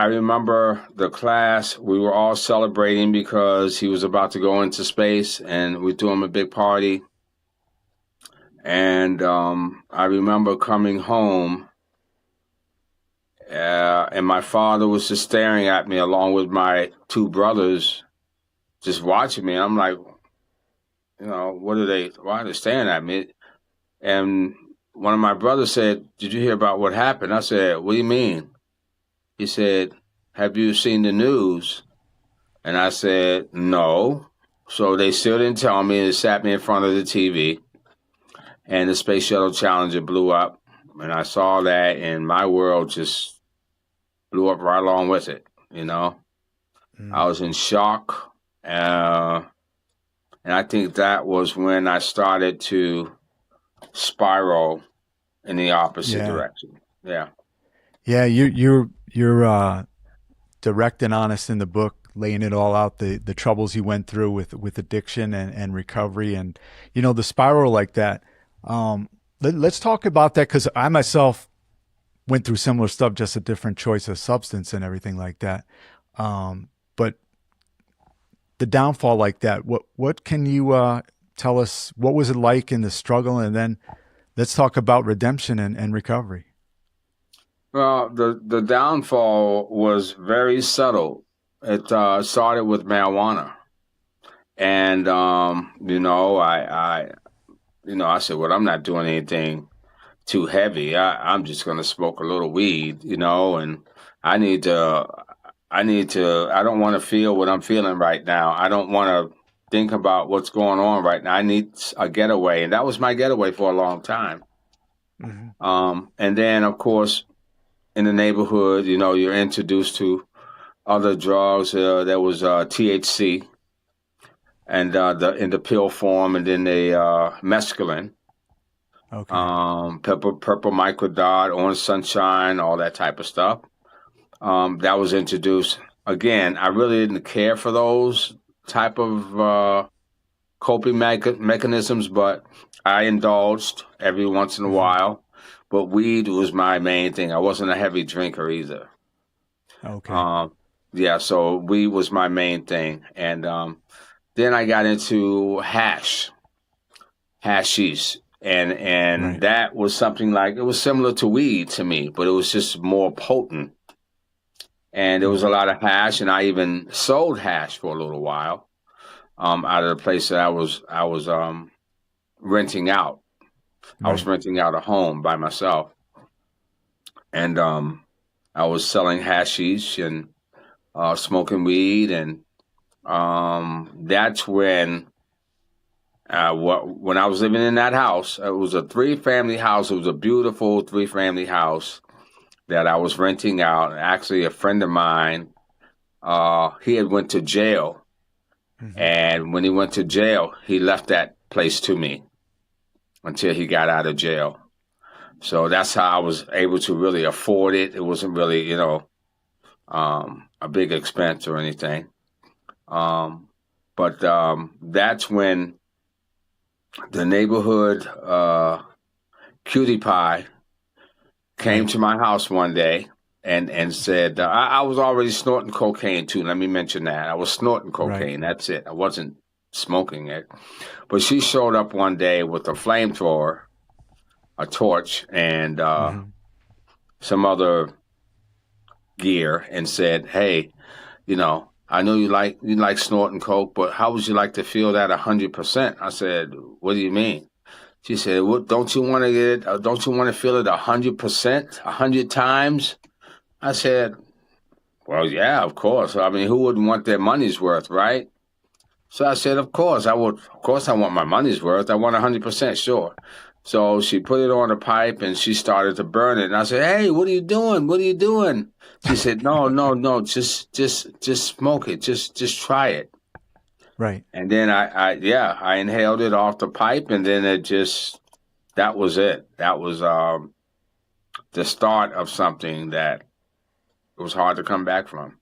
I remember the class, we were all celebrating because he was about to go into space, and we threw him a big party. And I remember coming home, and my father was just staring at me along with my two brothers, just watching me. I'm like, why are they staring at me? And one of my brothers said, "Did you hear about what happened?" I said, "What do you mean?" He said, "Have you seen the news?" And I said, "No." So they still didn't tell me. They sat me in front of the TV, and the Space Shuttle Challenger blew up. And I saw that, and my world just blew up right along with it, I was in shock. And I think that was when I started to spiral in the opposite direction. Yeah. Yeah, you're direct and honest in the book, laying it all out, the troubles you went through with addiction and recovery, and the spiral like that. Let's talk about that, because I myself went through similar stuff, just a different choice of substance and everything like that. But the downfall like that, what can you tell us? What was it like in the struggle, and then let's talk about redemption and recovery. Well, the downfall was very subtle. It started with marijuana, and I said, "Well, I'm not doing anything too heavy. I'm just going to smoke a little weed, and I need to, I don't want to feel what I'm feeling right now. I don't want to think about what's going on right now. I need a getaway." And that was my getaway for a long time. And then, of course, in the neighborhood, you're introduced to other drugs. There was THC, and in the pill form, and then the mescaline. Okay. Purple microdot, orange sunshine, all that type of stuff. That was introduced. Again, I really didn't care for those type of coping mechanisms, but I indulged every once in a while. But weed was my main thing. I wasn't a heavy drinker either. Okay. Yeah, so weed was my main thing. And then I got into hashish. And Right. that was something like, it was similar to weed to me, but it was just more potent. And there was a lot of hash, and I even sold hash for a little while, out of the place that I was renting out. I was Right. renting out a home by myself, and I was selling hashish and smoking weed, and that's when when I was living in that house. It was a 3-family house. It was a beautiful 3-family house that I was renting out. Actually, a friend of mine, he had went to jail, and when he went to jail, he left that place to me until he got out of jail. So that's how I was able to really afford it. It wasn't really, a big expense or anything. But that's when the neighborhood cutie pie came to my house one day and said, I was already snorting cocaine too. Let me mention that. I was snorting Right. cocaine. That's it. I wasn't smoking it. But she showed up one day with a flamethrower, a torch, and some other gear, and said, "Hey, I know you like snorting coke, but how would you like to feel that 100%?" I said, "What do you mean?" She said, "Well, don't you want to get it? Don't you want to feel it 100%, 100 times?" I said, "Well, yeah, of course. I mean, who wouldn't want their money's worth, right?" So I said, "Of course I would. Of course I want my money's worth. I want 100% sure." So she put it on a pipe and she started to burn it. And I said, "Hey, what are you doing? What are you doing?" She said, "No, no, no. Just smoke it. Just try it." Right. And then I inhaled it off the pipe, and then that was it. That was the start of something that it was hard to come back from.